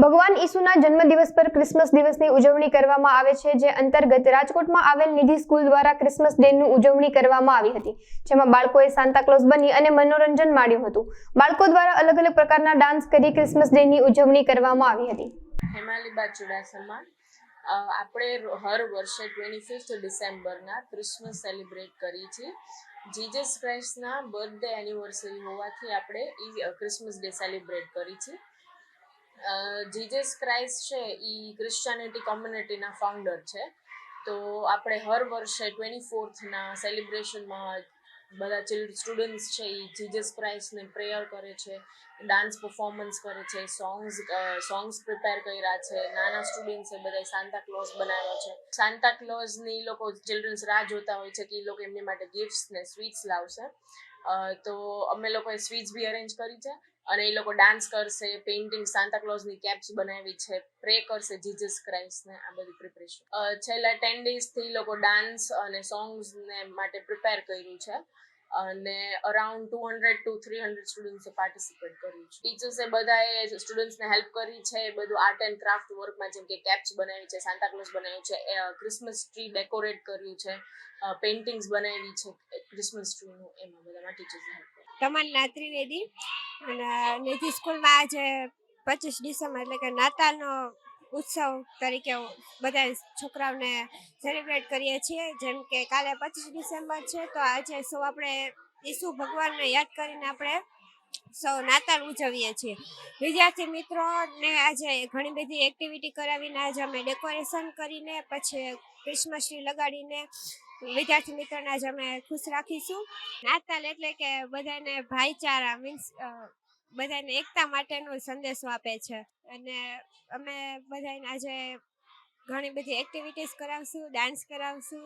ભગવાન ઈસુના જન્મદિવસ પર ક્રિસમસ દિવસની ઉજવણી કરવામાં આવે છે, જે અંતર્ગત રાજકોટમાં આવેલ નિધિ સ્કૂલ દ્વારા ક્રિસમસ ડેની ઉજવણી કરવામાં આવી હતી, જેમાં બાળકોએ સાન્તા ક્લોઝ બની અને મનોરંજન માણ્યું હતું। બાળકો દ્વારા અલગ અલગ પ્રકારના ડાન્સ કરી ક્રિસમસ ડેની ઉજવણી કરવામાં આવી હતી। હેમાલીબા ચુડાસમા આપણે હર વર્ષે 25 ડિસેમ્બરના ક્રિસમસ સેલિબ્રેટ કરી છે। જીસસ ક્રાઇસ્ટના બર્થડે એનિવર્સરી હોવાથી આપણે ક્રિસમસ ડે સેલિબ્રેટ કરી છે। જીસસ ક્રાઇસ્ટ છે એ ક્રિશ્ચિયાનિટી કોમ્યુનિટીના ફાઉન્ડર છે, તો આપણે હર વર્ષે 24થના સેલિબ્રેશનમાં બધા સ્ટુડન્ટ્સ છે એ જીસસ ક્રાઇસ્ટને પ્રેયર કરે છે, ડાન્સ પરફોર્મન્સ કરે છે, સોંગ્સ પ્રિપેર કર્યા છે। નાના સ્ટુડન્ટ્સે બધા સાન્તા ક્લોઝ બનાવ્યા છે। સાન્તા ક્લોઝની લોકો ચિલ્ડ્રન્સ રાહ જોતા હોય છે કે એ લોકો એમની માટે ગિફ્ટ્સ ને સ્વીટ્સ લાવશે, તો અમે લોકોએ સ્વીટ્સ બી અરેન્જ કરી છે અને એ લોકો ડાન્સ કરશે, પેઇન્ટિંગ સાન્તા ક્લોઝની કેપ્સ બનાવી છે, પ્રે કરશે જીસસ ક્રાઇસ્ટને, આ બધી પ્રિપરેશન છેલ્લા 10 ડેઝથી એ લોકો ડાન્સ અને સોંગ્સને માટે પ્રિપેર કર્યું છે અને અરાઉન્ડ 200 to 300 સ્ટુડન્ટ્સે પાર્ટિસિપેટ કર્યું છે। ટીચર્સે બધાએ સ્ટુડન્ટ્સને હેલ્પ કરી છે, બધું આર્ટ એન્ડ ક્રાફ્ટ વર્કમાં, જેમ કે કેપ્સ બનાવી છે, સાન્તા ક્લોઝ બનાવ્યું છે, ક્રિસમસ ટ્રી ડેકોરેટ કર્યું છે, પેઇન્ટિંગ્સ બનાવી છે ક્રિસમસ ટ્રીનું, એમાં બધામાં ટીચર્સે હેલ્પ કરી। તમન્ના ત્રિવેદી અને નિધિ સ્કૂલમાં આજે 25 ડિસેમ્બર એટલે કે નાતાલનો ઉત્સવ તરીકે બધા છોકરાઓને સેલિબ્રેટ કરીએ છીએ। જેમ કે કાલે 25 ડિસેમ્બર છે, તો આજે સૌ આપણે ઈસુ ભગવાનને યાદ કરીને આપણે સૌ નાતાલ ઉજવીએ છીએ। વિદ્યાર્થી મિત્રોને આજે ઘણી બધી એક્ટિવિટી કરાવીને આજે અમે ડેકોરેશન કરીને પછી ક્રિસમસ ટ્રી લગાડીને વિદ્યાર્થી મિત્રોને આજે અમે ખુશ રાખીશું। નાતાલ એટલે કે બધાને ભાઈચારા મીન્સ બધાને એકતા માટેનો સંદેશો આપે છે અને અમે બધાને આજે ઘણી બધી એક્ટિવિટીઝ કરાવશું, ડાન્સ કરાવશું।